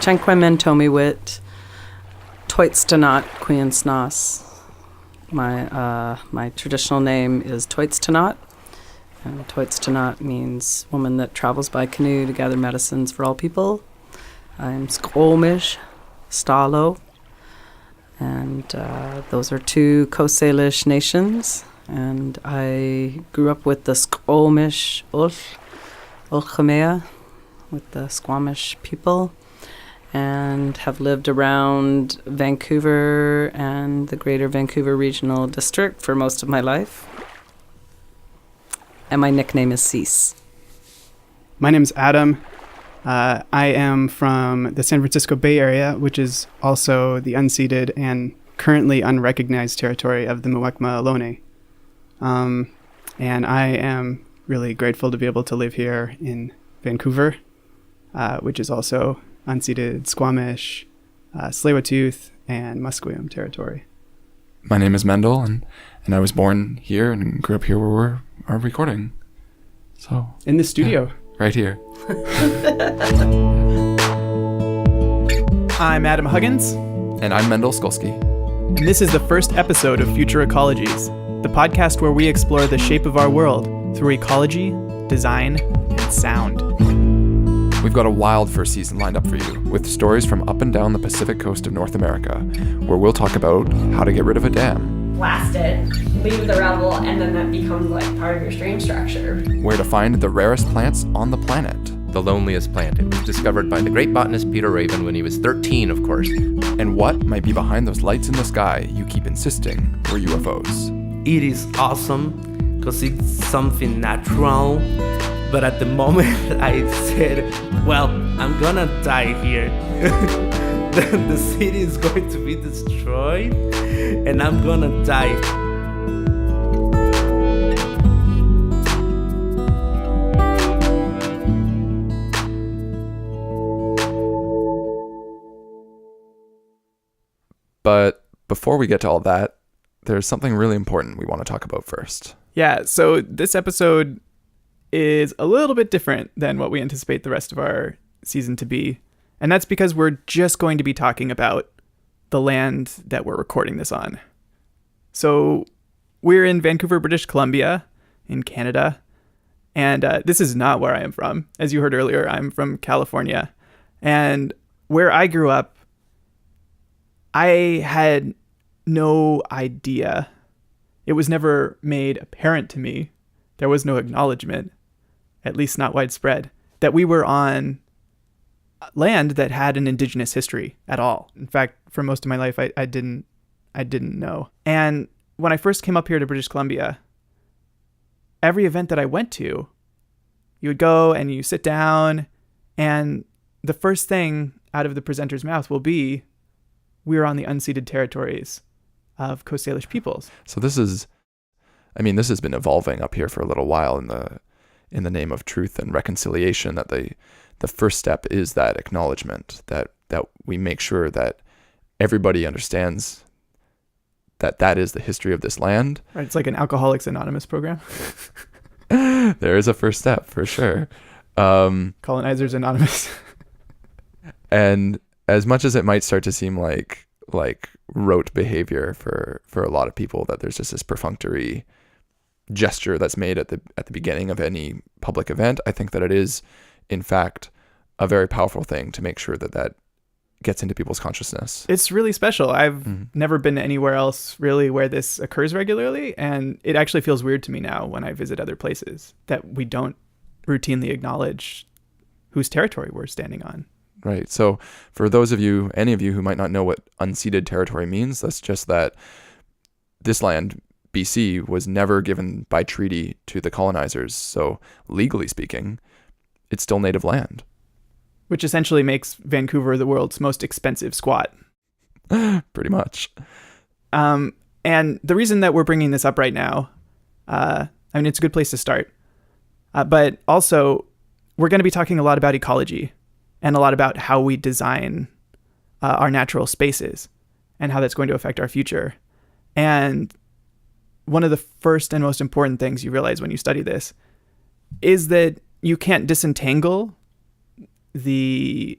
T'uy't'tanat Cease Wyss. My traditional name is T'uy't'tanat, and T'uy't'tanat means woman that travels by canoe to gather medicines for all people. I'm Squamish, Stalo, and those are two Coast nations. And I grew up with the Squamish ílwətaʔ, with the Squamish people, and have lived around Vancouver and the Greater Vancouver Regional District for most of my life. And my nickname is Cease. My name's Adam. I am from the San Francisco Bay Area, which is also the unceded and currently unrecognized territory of the xwməthkwəy. And I am really grateful to be able to live here in Vancouver, which is also unceded Squamish, Tsleil Waututh, and Musqueam territory. My name is Mendel, and I was born here and grew up here where we're recording. So in the studio. Yeah, right here. I'm Adam Huggins. And I'm Mendel Skolsky. And this is the first episode of Future Ecologies, the podcast where we explore the shape of our world through ecology, design, and sound. We've got a wild first season lined up for you, with stories from up and down the Pacific coast of North America, where we'll talk about how to get rid of a dam, blast it, leave the rubble, and then that becomes like part of your stream structure. Where to find the rarest plants on the planet, the loneliest plant. It was discovered by the great botanist Peter Raven when he was 13, of course. And what might be behind those lights in the sky you keep insisting were UFOs. It is awesome because it's something natural. But at the moment I said, well, I'm gonna die here. The city is going to be destroyed and I'm gonna die. But before we get to all that, there's something really important we want to talk about first. Yeah, so this episode is a little bit different than what we anticipate the rest of our season to be. And that's because we're just going to be talking about the land that we're recording this on. So we're in Vancouver, British Columbia, in Canada. And this is not where I am from. As you heard earlier, I'm from California. And where I grew up, I had no idea. It was never made apparent to me. There was no acknowledgement, at least not widespread, that we were on land that had an indigenous history at all. In fact, for most of my life, I didn't know. And when I first came up here to British Columbia, every event that I went to, you would go and you sit down, and the first thing out of the presenter's mouth will be, we're on the unceded territories of Coast Salish peoples. So this has been evolving up here for a little while in the name of truth and reconciliation, that the first step is that acknowledgement, that we make sure that everybody understands that is the history of this land. Right, it's like an Alcoholics Anonymous program. There is a first step for sure. Colonizers Anonymous. And as much as it might start to seem like rote behavior for a lot of people, that there's just this perfunctory gesture that's made at the beginning of any public event, I think that it is, in fact, a very powerful thing to make sure that gets into people's consciousness. It's really special. I've never been anywhere else really where this occurs regularly, and it actually feels weird to me now when I visit other places that we don't routinely acknowledge whose territory we're standing on. Right. So for those of you, any of you who might not know what unceded territory means, that's just that this land, BC, was never given by treaty to the colonizers. So legally speaking, it's still native land. Which essentially makes Vancouver the world's most expensive squat. Pretty much. And the reason that we're bringing this up right now, it's a good place to start. But also, we're going to be talking a lot about ecology and a lot about how we design our natural spaces and how that's going to affect our future. And one of the first and most important things you realize when you study this is that you can't disentangle the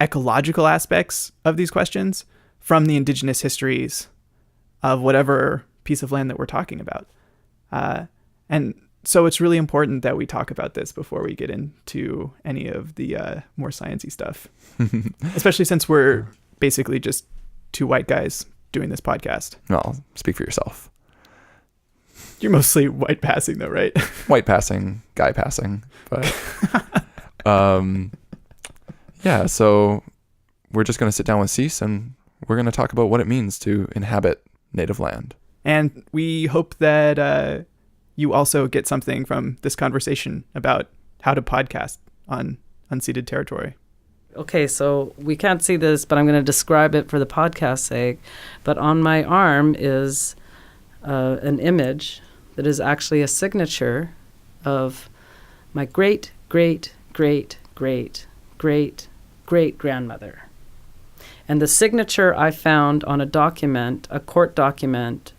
ecological aspects of these questions from the indigenous histories of whatever piece of land that we're talking about. And so it's really important that we talk about this before we get into any of the more sciencey stuff, especially since we're basically just two white guys doing this podcast. Well, speak for yourself. You're mostly white passing though, right? White passing, guy passing. But yeah, so we're just going to sit down with Cease and we're going to talk about what it means to inhabit native land. And we hope that you also get something from this conversation about how to podcast on unceded territory. Okay, so we can't see this, but I'm going to describe it for the podcast's sake. But on my arm is an image that is actually a signature of my great, great, great, great, great, great grandmother. And the signature I found on a document, a court document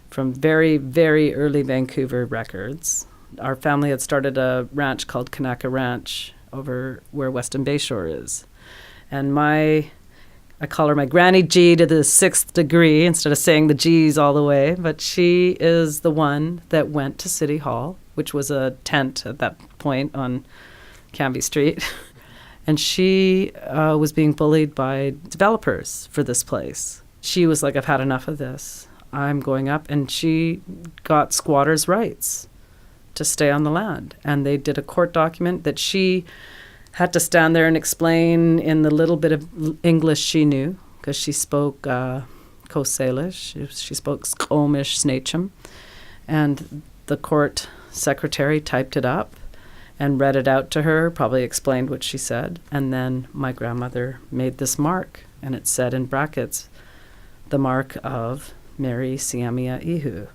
from very, very early Vancouver records. Our family had started a ranch called Kanaka Ranch over where Weston Bayshore is. And I call her my Granny G to the 6th degree instead of saying the G's all the way. But she is the one that went to City Hall, which was a tent at that point on Canby Street. And she was being bullied by developers for this place. She was like, I've had enough of this. I'm going up. And she got squatters' rights to stay on the land. And they did a court document that she had to stand there and explain in the little bit of English she knew, because she spoke Coast Salish. She spoke Squamish, Snatcham. And the court secretary typed it up and read it out to her, probably explained what she said. And then my grandmother made this mark, and it said in brackets, the mark of Mary Siamia Ihu.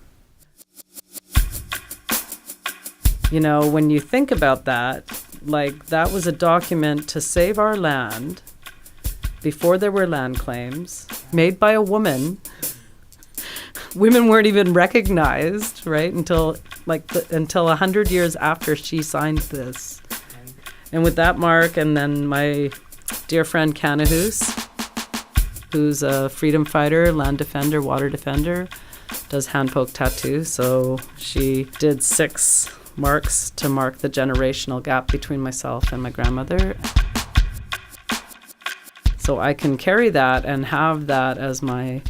You know, when you think about that, like that was a document to save our land before there were land claims, made by a woman. Women weren't even recognized, right, until 100 years after she signed this. And with that mark, and then my dear friend Canahoose, who's a freedom fighter, land defender, water defender, does hand poke tattoos. So she did 6 marks to mark the generational gap between myself and my grandmother. So I can carry that and have that as my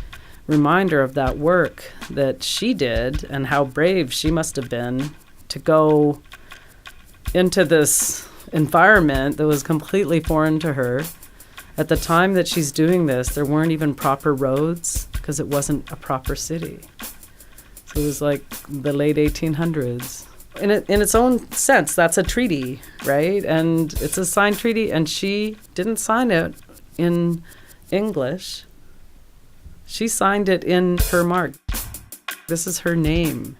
reminder of that work that she did and how brave she must have been to go into this environment that was completely foreign to her. At the time that she's doing this, there weren't even proper roads because it wasn't a proper city. So it was like the late 1800s. In its own sense, that's a treaty, right? And it's a signed treaty, and she didn't sign it in English. She signed it in her mark. This is her name.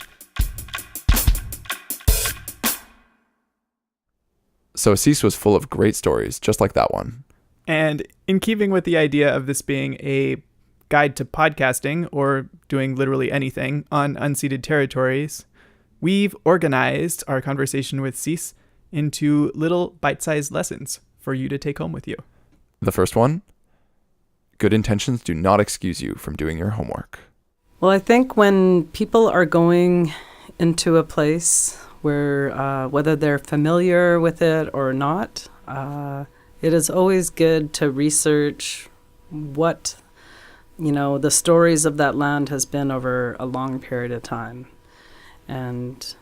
So Cease was full of great stories, just like that one. And in keeping with the idea of this being a guide to podcasting or doing literally anything on unceded territories, we've organized our conversation with Cease into little bite-sized lessons for you to take home with you. The first one, good intentions do not excuse you from doing your homework. Well, I think when people are going into a place where, whether they're familiar with it or not, it is always good to research what, the stories of that land has been over a long period of time. And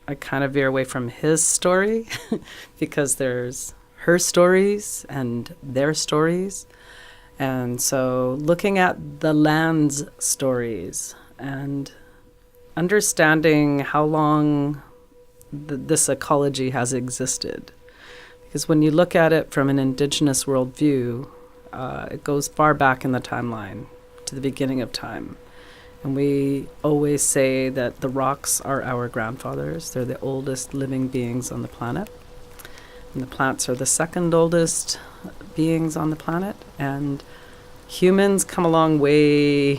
I kind of veer away from his story because there's her stories and their stories. And so looking at the land's stories and understanding how long this ecology has existed. Because when you look at it from an Indigenous worldview, it goes far back in the timeline to the beginning of time. And we always say that the rocks are our grandfathers. They're the oldest living beings on the planet. And the plants are the second oldest beings on the planet. And humans come along way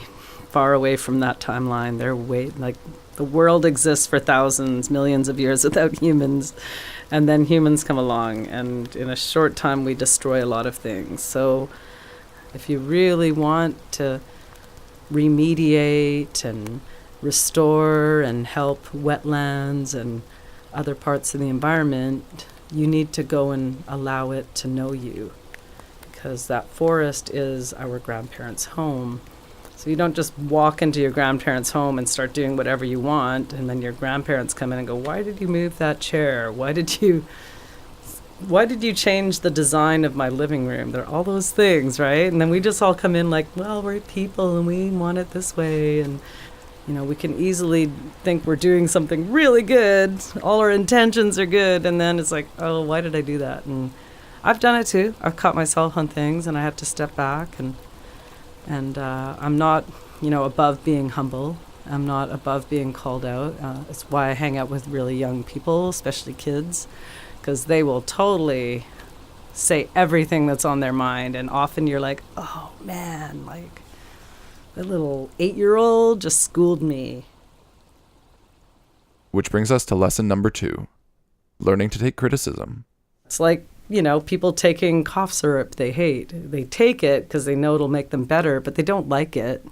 far away from that timeline. They're way, The world exists for thousands, millions of years without humans, and then humans come along, and in a short time we destroy a lot of things. So if you really want to remediate and restore and help wetlands and other parts of the environment, you need to go and allow it to know you, because that forest is our grandparents' home. So you don't just walk into your grandparents' home and start doing whatever you want, and then your grandparents come in and go, why did you move that chair? Why did you change the design of my living room? There are all those things, right? And then we just all come in like, well, we're people and we want it this way. And, you know, we can easily think we're doing something really good. All our intentions are good. And then it's like, oh, why did I do that? And I've done it too. I've caught myself on things and I have to step back. And I'm not, above being humble. I'm not above being called out. It's why I hang out with really young people, especially kids, because they will totally say everything that's on their mind. And often you're like, oh, man, like that little 8-year-old just schooled me. Which brings us to lesson number 2, learning to take criticism. It's like, people taking cough syrup they hate. They take it because they know it'll make them better, but they don't like it,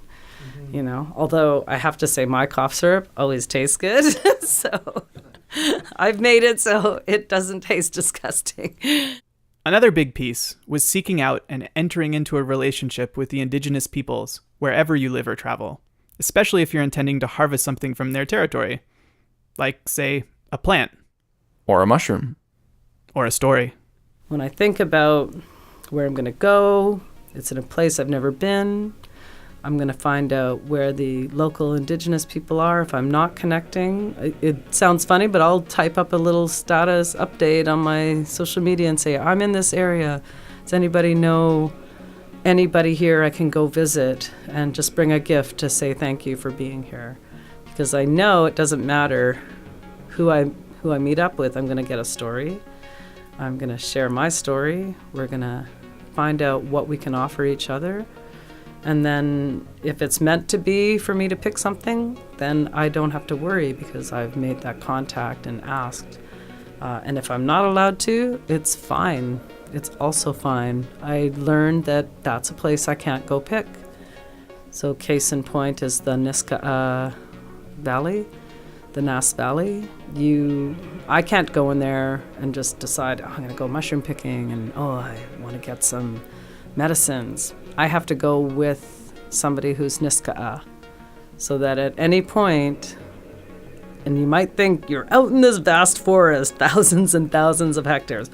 Although I have to say my cough syrup always tastes good. So I've made it so it doesn't taste disgusting. Another big piece was seeking out and entering into a relationship with the Indigenous peoples wherever you live or travel, especially if you're intending to harvest something from their territory, like, say, a plant. Or a mushroom. Or a story. When I think about where I'm going to go, it's in a place I've never been. I'm going to find out where the local Indigenous people are if I'm not connecting. It sounds funny, but I'll type up a little status update on my social media and say, I'm in this area. Does anybody know anybody here I can go visit? And just bring a gift to say thank you for being here. Because I know it doesn't matter who I meet up with, I'm going to get a story. I'm going to share my story. We're going to find out what we can offer each other. And then if it's meant to be for me to pick something, then I don't have to worry because I've made that contact and asked. And if I'm not allowed to, it's fine. It's also fine. I learned that that's a place I can't go pick. So case in point is the Nisga'a Valley, the Nass Valley. I can't go in there and just decide, I'm going to go mushroom picking and, I want to get some medicines. I have to go with somebody who's Nisga'a, so that at any point, and you might think you're out in this vast forest, thousands and thousands of hectares,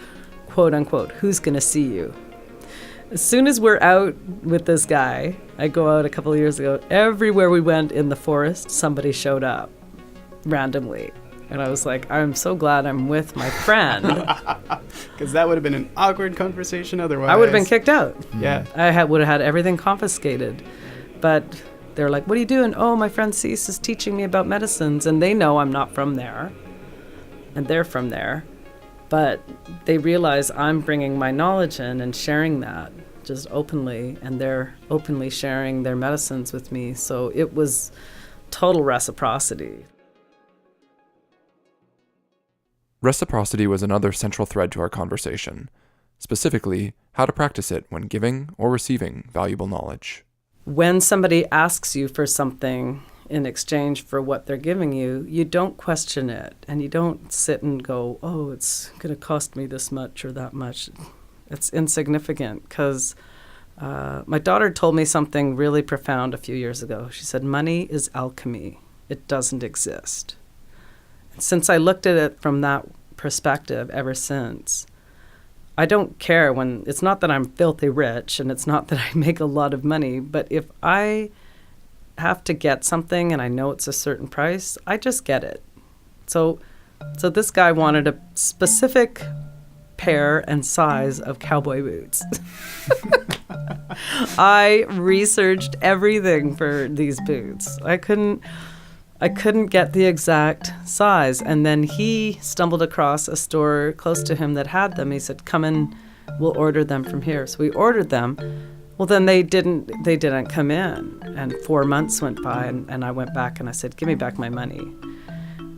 quote unquote, who's going to see you? As soon as we're out with this guy, I go out a couple of years ago, everywhere we went in the forest, somebody showed up randomly. And I was like, I'm so glad I'm with my friend. Because that would have been an awkward conversation otherwise. I would have been kicked out. Yeah. I would have had everything confiscated. But they're like, what are you doing? Oh, my friend Cease is teaching me about medicines. And they know I'm not from there. And they're from there. But they realize I'm bringing my knowledge in and sharing that just openly. And they're openly sharing their medicines with me. So it was total reciprocity. Reciprocity was another central thread to our conversation, specifically how to practice it when giving or receiving valuable knowledge. When somebody asks you for something in exchange for what they're giving you, you don't question it, and you don't sit and go, oh, it's going to cost me this much or that much. It's insignificant, because my daughter told me something really profound a few years ago. She said, money is alchemy. It doesn't exist. Since I looked at it from that perspective ever since, I don't care when, it's not that I'm filthy rich and it's not that I make a lot of money, but if I have to get something and I know it's a certain price, I just get it. So this guy wanted a specific pair and size of cowboy boots. I researched everything for these boots. I couldn't get the exact size. And then he stumbled across a store close to him that had them. He said, come in, we'll order them from here. So we ordered them. Well, then they didn't come in, and 4 months went by, and I went back and I said, give me back my money.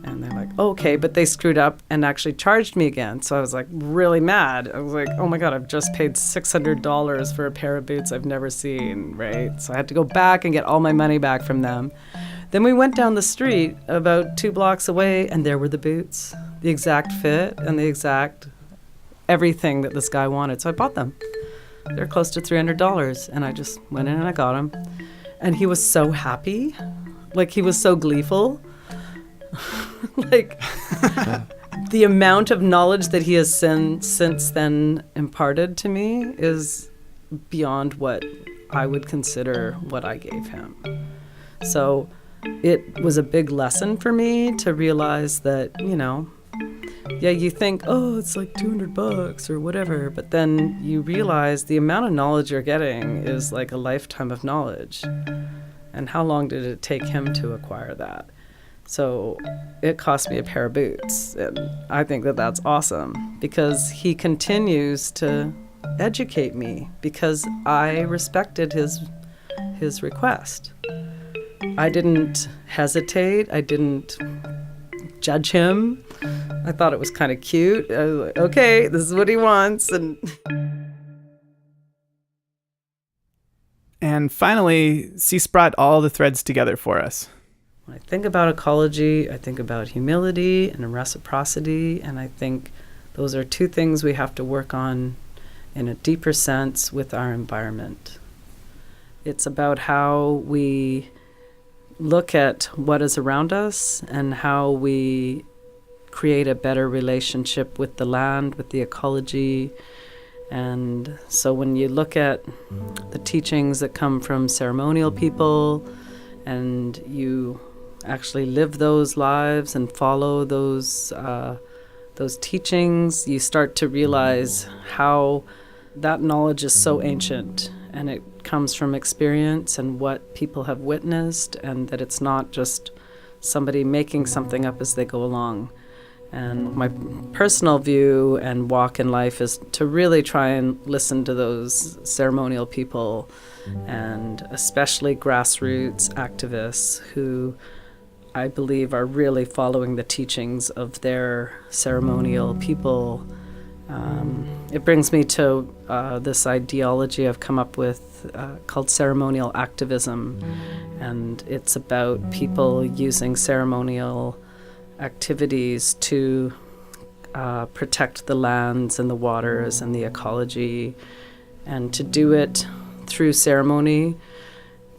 And they're like, okay, but they screwed up and actually charged me again. So I was like really mad. I was like, oh my God, I've just paid $600 for a pair of boots I've never seen, right? So I had to go back and get all my money back from them. Then we went down the street about 2 blocks away, and there were the boots, the exact fit and the exact everything that this guy wanted. So I bought them. They're close to $300, and I just went in and I got them. And he was so happy. Like, he was so gleeful. Like, the amount of knowledge that he has since then imparted to me is beyond what I would consider what I gave him. So it was a big lesson for me to realize that, you know, yeah, you think, oh, it's like $200 or whatever, but then you realize the amount of knowledge you're getting is like a lifetime of knowledge. And how long did it take him to acquire that? So it cost me a pair of boots, and I think that that's awesome because he continues to educate me because I respected his request. I didn't hesitate. I didn't judge him. I thought it was kind of cute. I was like, okay, this is what he wants. And finally, Cease brought all the threads together for us. When I think about ecology, I think about humility and reciprocity, and I think those are 2 things we have to work on in a deeper sense with our environment. It's about how we look at what is around us and how we create a better relationship with the land, with the ecology. And so when you look at the teachings that come from ceremonial people and you actually live those lives and follow those teachings, you start to realize how that knowledge is so ancient, and it comes from experience and what people have witnessed, and that it's not just somebody making something up as they go along. And my personal view and walk in life is to really try and listen to those ceremonial people, and especially grassroots activists who I believe are really following the teachings of their ceremonial people. It brings me to this ideology I've come up with called Ceremonial Activism, and it's about people using ceremonial activities to protect the lands and the waters and the ecology, and to do it through ceremony,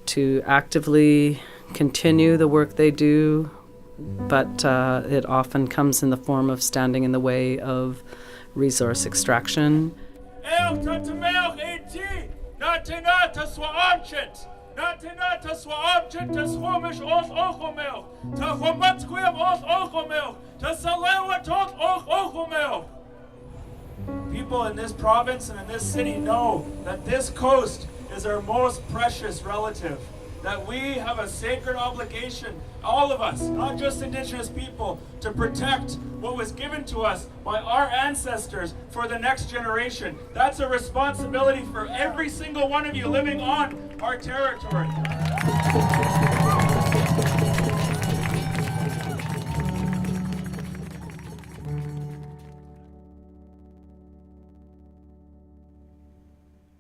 to actively continue the work they do, but it often comes in the form of standing in the way of resource extraction. Squamish os Ochomel, Musqueam os Ochomel, Selilwitulh os Ochomel. People in this province and in this city know that this coast is our most precious relative, that we have a sacred obligation, all of us, not just Indigenous people, to protect what was given to us by our ancestors for the next generation. That's a responsibility for every single one of you living on our territory.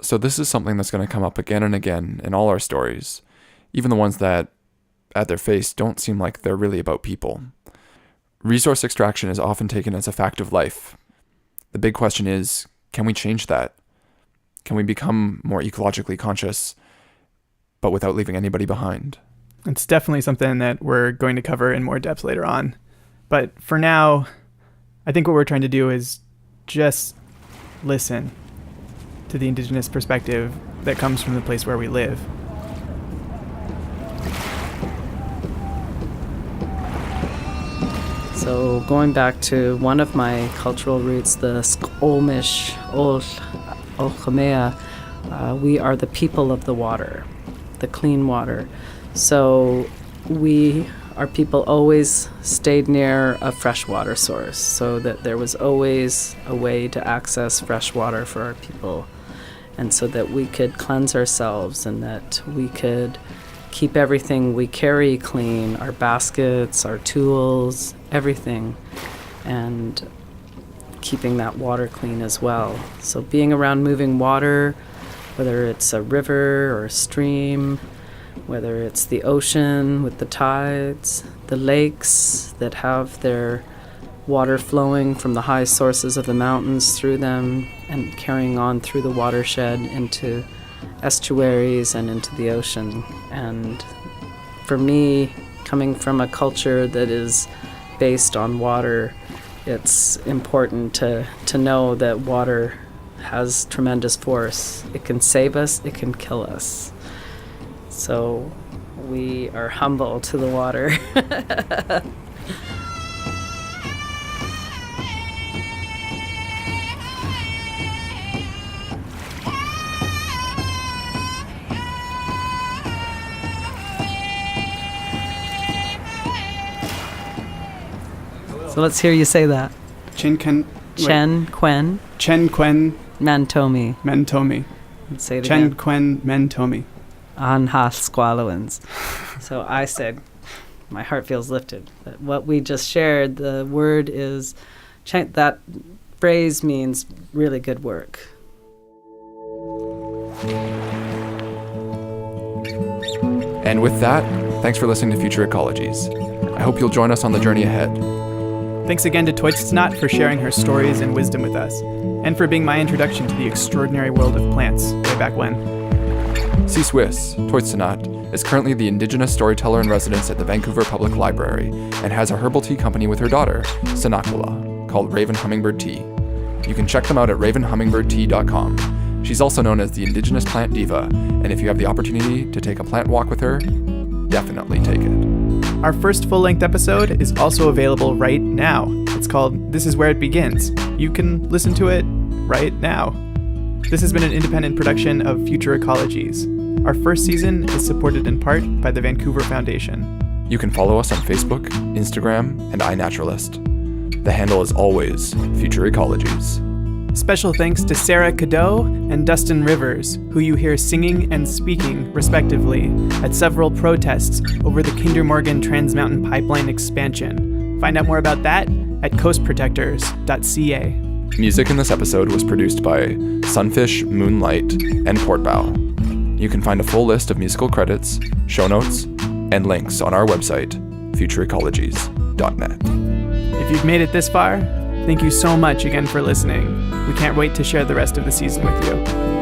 So this is something that's going to come up again and again in all our stories, even the ones that, at their face, don't seem like they're really about people. Resource extraction is often taken as a fact of life. The big question is, can we change that? Can we become more ecologically conscious, but without leaving anybody behind? It's definitely something that we're going to cover in more depth later on. But for now, I think what we're trying to do is just listen to the Indigenous perspective that comes from the place where we live. So going back to one of my cultural roots, the Squamish, we are the people of the water, the clean water. So our people always stayed near a freshwater source, so that there was always a way to access fresh water for our people. and so that we could cleanse ourselves and that we could keep everything we carry clean, our baskets, our tools, everything, and keeping that water clean as well. So being around moving water, whether it's a river or a stream, whether it's the ocean with the tides, the lakes that have their water flowing from the high sources of the mountains through them and carrying on through the watershed into estuaries and into the ocean. And for me, coming from a culture that is based on water, it's important to know that water has tremendous force. It can save us, it can kill us. So we are humble to the water. So let's hear you say that. Chen Quen Mantomi. Mentomi. Let's say it Chen again. Quen Mentomi. Anha Squalowins. So I said, my heart feels lifted. That what we just shared, the word is, that phrase means really good work. And with that, thanks for listening to Future Ecologies. I hope you'll join us on the journey ahead. Thanks again to T'uy't'tanat for sharing her stories and wisdom with us, and for being my introduction to the extraordinary world of plants way back when. Cease Wyss, T'uy't'tanat, is currently the Indigenous storyteller in residence at the Vancouver Public Library and has a herbal tea company with her daughter, xwməthkwəy, called Raven Hummingbird Tea. You can check them out at ravenhummingbirdtea.com. She's also known as the Indigenous Plant Diva, and if you have the opportunity to take a plant walk with her, definitely take it. Our first full-length episode is also available right now. It's called This Is Where It Begins. You can listen to it right now. This has been an independent production of Future Ecologies. Our first season is supported in part by the Vancouver Foundation. You can follow us on Facebook, Instagram, and iNaturalist. The handle is always Future Ecologies. Special thanks to Sarah Cadeau and Dustin Rivers, who you hear singing and speaking, respectively, at several protests over the Kinder Morgan Trans Mountain Pipeline expansion. Find out more about that at coastprotectors.ca. Music in this episode was produced by Sunfish, Moonlight, and Portbow. You can find a full list of musical credits, show notes, and links on our website, futureecologies.net. If you've made it this far, thank you so much again for listening. We can't wait to share the rest of the season with you.